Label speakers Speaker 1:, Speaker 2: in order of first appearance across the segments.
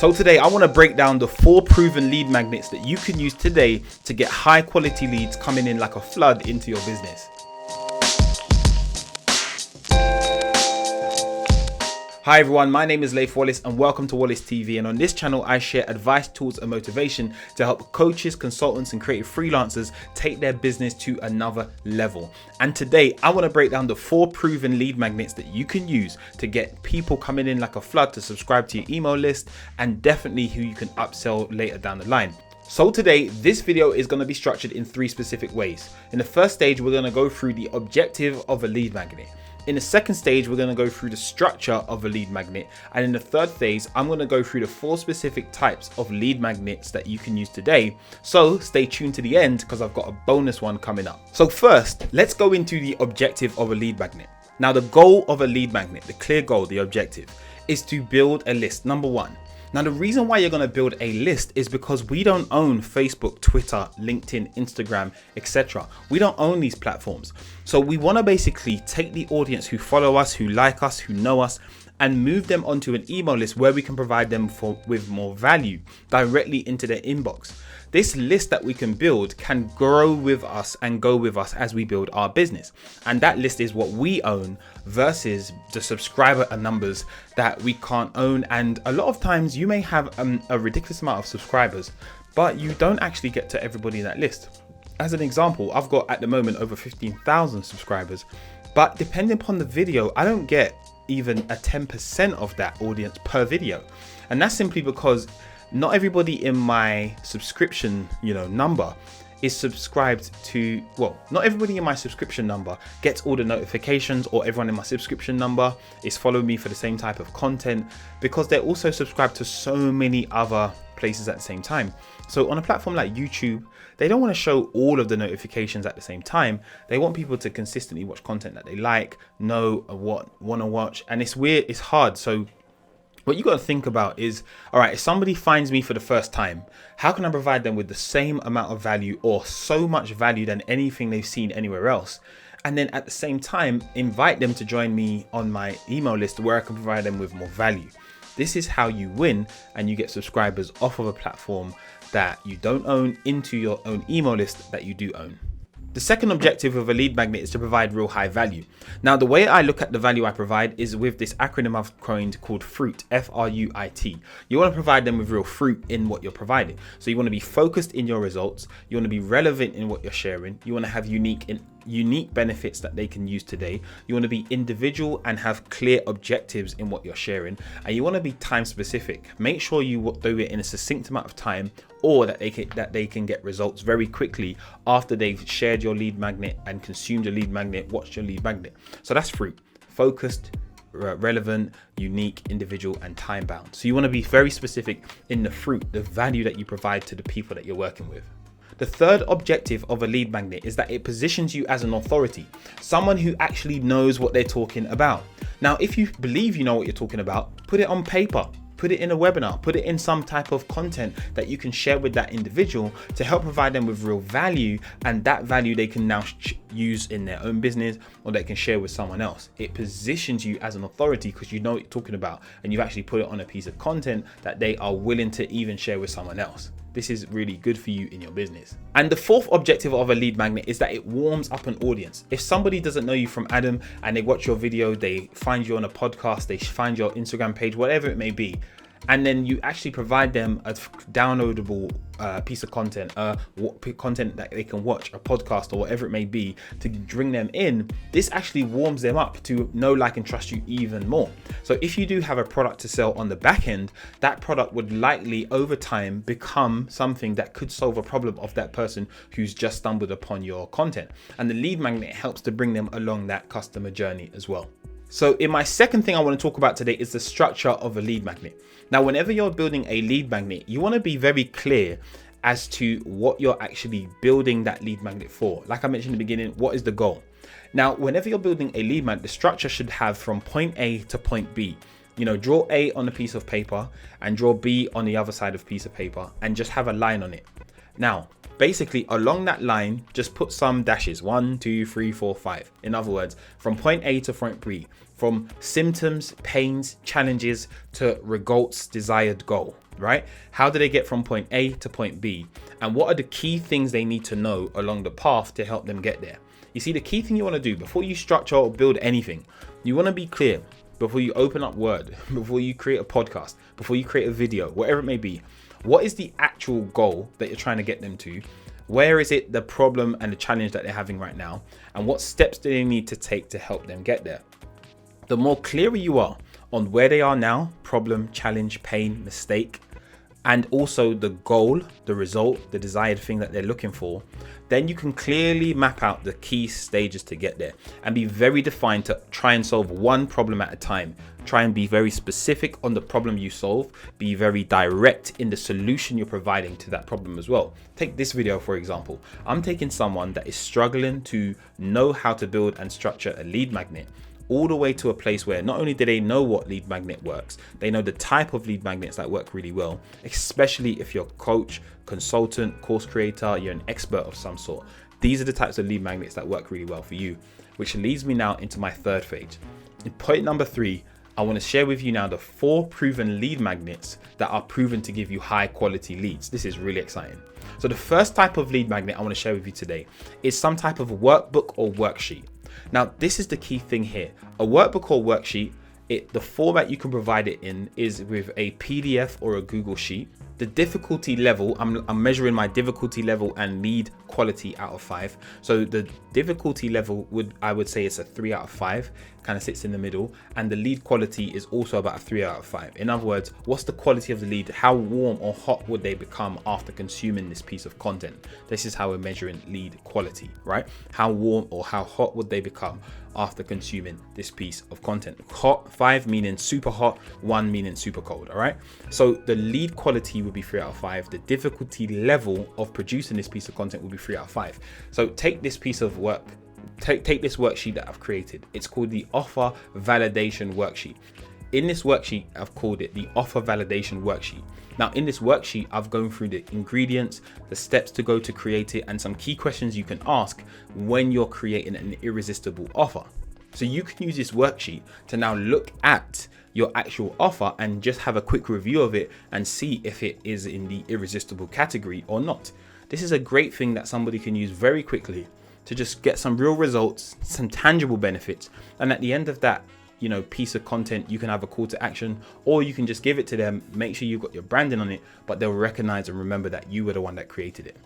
Speaker 1: So today I want to break down the 4 proven lead magnets that you can use today to get high quality leads coming in like a flood into your business. Hi everyone, my name is Leif Wallace and welcome to Wallace TV, and on this channel I share advice, tools and motivation to help coaches, consultants and creative freelancers take their business to another level. And today I want to break down the 4 proven lead magnets that you can use to get people coming in like a flood to subscribe to your email list, and definitely who you can upsell later down the line. So today, this video is going to be structured in 3 specific ways. In the first stage, we're going to go through the objective of a lead magnet. In the second stage, we're going to go through the structure of a lead magnet. And in the third phase, I'm going to go through the 4 specific types of lead magnets that you can use today. So stay tuned to the end because I've got a bonus one coming up. So first, let's go into the objective of a lead magnet. Now, the goal of a lead magnet, the clear goal, the objective, is to build a list, number 1. Now, the reason why you're going to build a list is because we don't own Facebook, Twitter, LinkedIn, Instagram, etc. We don't own these platforms. So we want to basically take the audience who follow us, who like us, who know us, and move them onto an email list where we can provide them with more value directly into their inbox. This list that we can build can grow with us and go with us as we build our business. And that list is what we own versus the subscriber numbers that we can't own. And a lot of times you may have a ridiculous amount of subscribers, but you don't actually get to everybody in that list. As an example, I've got at the moment over 15,000 subscribers, but depending upon the video, I don't get even a 10% of that audience per video. And that's simply because not everybody in my subscription, number is subscribed to, not everybody in my subscription number gets all the notifications, or everyone in my subscription number is following me for the same type of content, because they're also subscribed to so many other places at the same time. So on a platform like YouTube, they don't want to show all of the notifications at the same time. They want people to consistently watch content that they like, know what want to watch, and it's weird, it's hard. So what you got to think about is, all right, if somebody finds me for the first time, how can I provide them with the same amount of value, or so much value than anything they've seen anywhere else? And then at the same time, invite them to join me on my email list where I can provide them with more value. This is how you win and you get subscribers off of a platform that you don't own into your own email list that you do own. The second objective of a lead magnet is to provide real high value. Now, the way I look at the value I provide is with this acronym I've coined called FRUIT, F-R-U-I-T. You want to provide them with real fruit in what you're providing. So you want to be focused in your results. You want to be relevant in what you're sharing. You want to have unique benefits that they can use today. You want to be individual and have clear objectives in what you're sharing. And you want to be time specific. Make sure you do it in a succinct amount of time, or that they can get results very quickly after they've shared your lead magnet and consumed your lead magnet, watched your lead magnet. So that's FRUIT: focused, relevant, unique, individual, and time bound. So you want to be very specific in the FRUIT, the value that you provide to the people that you're working with. The third objective of a lead magnet is that it positions you as an authority, someone who actually knows what they're talking about. Now, if you believe you know what you're talking about, put it on paper. Put it in a webinar, put it in some type of content that you can share with that individual to help provide them with real value, and that value they can now use in their own business, or they can share with someone else. It positions you as an authority because you know what you're talking about, and you've actually put it on a piece of content that they are willing to even share with someone else. This is really good for you in your business. And the fourth objective of a lead magnet is that it warms up an audience. If somebody doesn't know you from Adam and they watch your video, they find you on a podcast, they find your Instagram page, whatever it may be, and then you actually provide them a downloadable piece of content, content that they can watch, a podcast or whatever it may be, to bring them in, this actually warms them up to know, like, and trust you even more. So if you do have a product to sell on the back end, that product would likely over time become something that could solve a problem of that person who's just stumbled upon your content. And the lead magnet helps to bring them along that customer journey as well. So in my second thing I want to talk about today is the structure of a lead magnet. Now, whenever you're building a lead magnet, you want to be very clear as to what you're actually building that lead magnet for. Like I mentioned in the beginning, what is the goal? Now, whenever you're building a lead magnet, the structure should have from point A to point B. Draw A on a piece of paper and draw B on the other side of a piece of paper and just have a line on it. Now, basically along that line, just put some dashes, 1, 2, 3, 4, 5. In other words, from point A to point B, from symptoms, pains, challenges to results, desired goal. right? How do they get from point A to point B? And what are the key things they need to know along the path to help them get there? You see, the key thing you want to do before you structure or build anything, you want to be clear before you open up Word, before you create a podcast, before you create a video, whatever it may be. What is the actual goal that you're trying to get them to? Where is it the problem and the challenge that they're having right now? And what steps do they need to take to help them get there? The more clearer you are on where they are now, problem, challenge, pain, mistake, and also the goal, the result, the desired thing that they're looking for, then you can clearly map out the key stages to get there and be very defined to try and solve one problem at a time. Try and be very specific on the problem you solve, be very direct in the solution you're providing to that problem as well. Take this video, for example. I'm taking someone that is struggling to know how to build and structure a lead magnet, all the way to a place where not only do they know what lead magnet works, they know the type of lead magnets that work really well, especially if you're a coach, consultant, course creator, you're an expert of some sort. These are the types of lead magnets that work really well for you, which leads me now into my third phase. In point number 3, I want to share with you now the 4 proven lead magnets that are proven to give you high quality leads. This is really exciting. So the first type of lead magnet I want to share with you today is some type of workbook or worksheet. Now, this is the key thing here. A workbook or worksheet, the format you can provide it in is with a PDF or a Google Sheet. The difficulty level, I'm measuring my difficulty level and lead quality out of 5. So the difficulty level I would say it's a 3 out of 5, kind of sits in the middle. And the lead quality is also about a 3 out of 5. In other words, what's the quality of the lead? How warm or hot would they become after consuming this piece of content? This is how we're measuring lead quality, right? How warm or how hot would they become after consuming this piece of content? Hot, 5 meaning super hot, 1 meaning super cold, all right? So the lead quality would be 3 out of 5. The difficulty level of producing this piece of content will be 3 out of 5. So take this piece of work, take this worksheet that I've created. It's called the offer validation worksheet. In this worksheet, I've called it the offer validation worksheet. Now, in this worksheet, I've gone through the ingredients, the steps to go to create it, and some key questions you can ask when you're creating an irresistible offer. So you can use this worksheet to now look at your actual offer and just have a quick review of it and see if it is in the irresistible category or not. This is a great thing that somebody can use very quickly to just get some real results, some tangible benefits. And at the end of that, piece of content, you can have a call to action, or you can just give it to them, make sure you've got your branding on it, but they'll recognize and remember that you were the one that created it.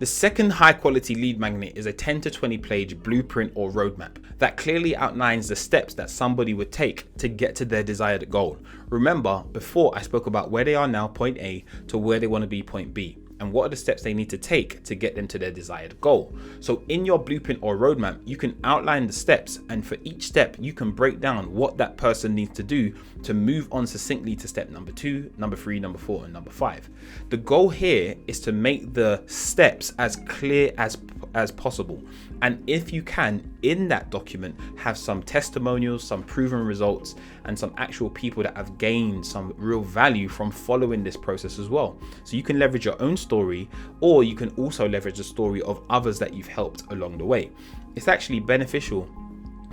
Speaker 1: The second high quality lead magnet is a 10 to 20 page blueprint or roadmap that clearly outlines the steps that somebody would take to get to their desired goal. Remember, before I spoke about where they are now, point A, to where they want to be, point B. And what are the steps they need to take to get them to their desired goal. So in your blueprint or roadmap, you can outline the steps, and for each step, you can break down what that person needs to do to move on succinctly to step number 2, number 3, number 4, and number 5. The goal here is to make the steps as clear as possible. And if you can, in that document, have some testimonials, some proven results, and some actual people that have gained some real value from following this process as well. So you can leverage your own story, or you can also leverage the story of others that you've helped along the way. It's actually beneficial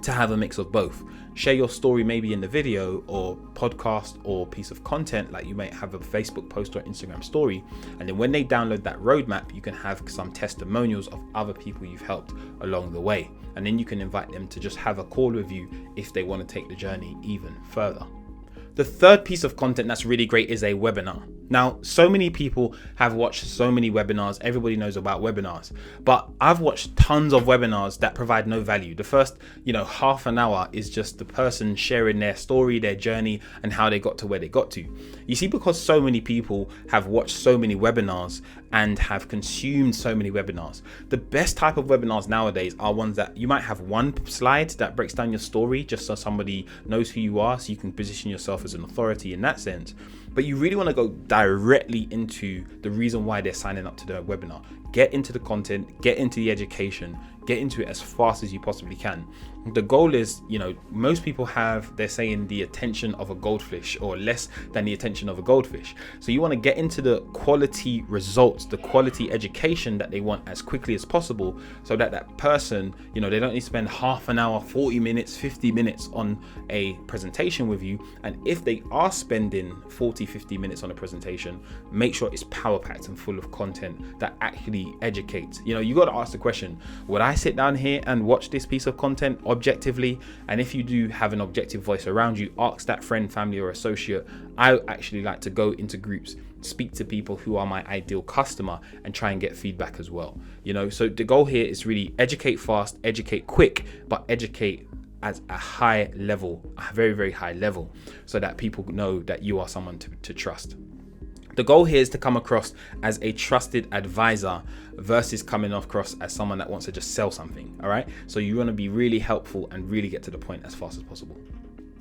Speaker 1: to have a mix of both. Share your story maybe in the video or podcast or piece of content, like you might have a Facebook post or Instagram story, and then when they download that roadmap, you can have some testimonials of other people you've helped along the way, and then you can invite them to just have a call with you if they want to take the journey even further. The third piece of content that's really great is a webinar. Now, so many people have watched so many webinars. Everybody knows about webinars, but I've watched tons of webinars that provide no value. The first, half an hour is just the person sharing their story, their journey, and how they got to where they got to. You see, because so many people have watched so many webinars and have consumed so many webinars, the best type of webinars nowadays are ones that you might have one slide that breaks down your story just so somebody knows who you are, so you can position yourself as an authority in that sense. But you really want to go directly into the reason why they're signing up to the webinar. Get into the content, get into the education, get into it as fast as you possibly can. The goal is, most people they're saying the attention of a goldfish, or less than the attention of a goldfish. So you want to get into the quality results, the quality education that they want as quickly as possible, so that person, they don't need to spend half an hour, 40 minutes, 50 minutes on a presentation with you. And if they are spending 40, 50 minutes on a presentation, make sure it's power packed and full of content that actually educates. You got to ask the question, would I sit down here and watch this piece of content objectively? And if you do have an objective voice around you, ask that friend, family, or associate. I actually like to go into groups, speak to people who are my ideal customer, and try and get feedback as well. So the goal here is really educate fast, educate quick, but educate at a high level, a very, very high level, so that people know that you are someone to trust. The goal here is to come across as a trusted advisor versus coming across as someone that wants to just sell something. All right. So you want to be really helpful and really get to the point as fast as possible.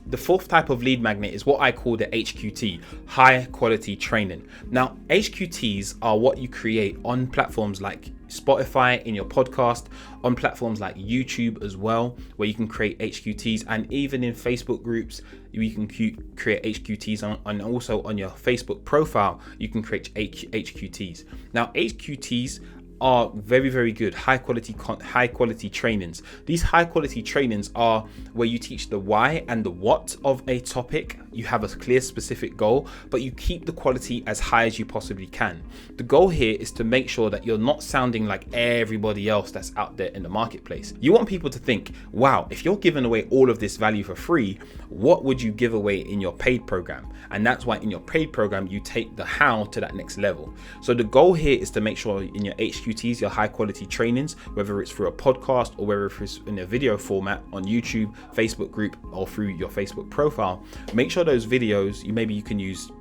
Speaker 1: The fourth type of lead magnet is what I call the HQT, high quality training. Now, HQTs are what you create on platforms like Spotify, in your podcast, on platforms like YouTube as well, where you can create HQTs, and even in Facebook groups, you can create HQTs, and also on your Facebook profile, you can create HQTs. Now, HQTs are very, very good high quality trainings. These high quality trainings are where you teach the why and the what of a topic. You have a clear specific goal, but you keep the quality as high as you possibly can. The goal here is to make sure that you're not sounding like everybody else that's out there in the marketplace. You want people to think, wow, if you're giving away all of this value for free, what would you give away in your paid program? And that's why in your paid program, you take the how to that next level. So the goal here is to make sure in your HQTs, your high quality trainings, whether it's through a podcast or whether it's in a video format on YouTube, Facebook group, or through your Facebook profile, make sure those videos, maybe you can use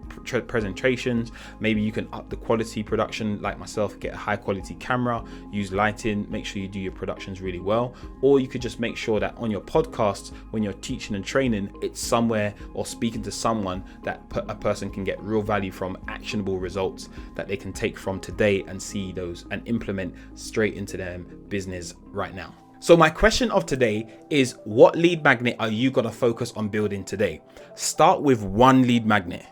Speaker 1: presentations, maybe you can up the quality production like myself, get a high quality camera, use lighting, make sure you do your productions really well. Or you could just make sure that on your podcasts, when you're teaching and training, it's somewhere or speaking to someone that a person can get real value from, actionable results that they can take from today and see those and implement straight into their business right now. So my question of today is, what lead magnet are you going to focus on building today? Start with one lead magnet.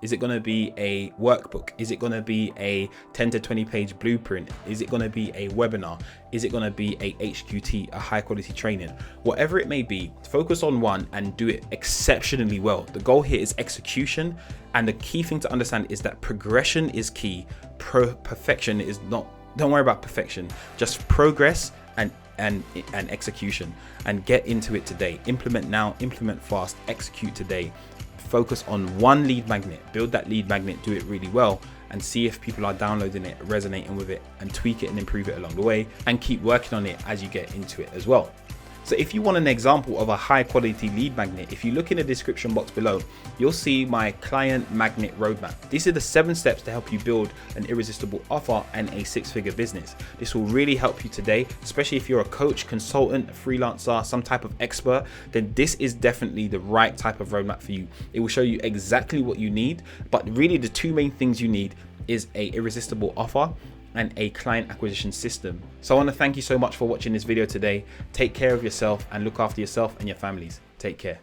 Speaker 1: Is it going to be a workbook? Is it going to be a 10 to 20 page blueprint? Is it going to be a webinar? Is it going to be a HQT, a high quality training? Whatever it may be, focus on one and do it exceptionally well. The goal here is execution. And the key thing to understand is that progression is key. Perfection is not. Don't worry about perfection, just progress and execution, and get into it today. Implement now, implement fast, execute today. Focus on one lead magnet, build that lead magnet, do it really well, and see if people are downloading it, resonating with it, and tweak it and improve it along the way, and keep working on it as you get into it as well. So if you want an example of a high quality lead magnet, if you look in the description box below, you'll see my client magnet roadmap. These are the 7 steps to help you build an irresistible offer and a 6-figure business. This will really help you today, especially if you're a coach, consultant, a freelancer, some type of expert, then this is definitely the right type of roadmap for you. It will show you exactly what you need, but really the 2 main things you need is a irresistible offer and a client acquisition system. So I want to thank you so much for watching this video today. Take care of yourself and look after yourself and your families. Take care.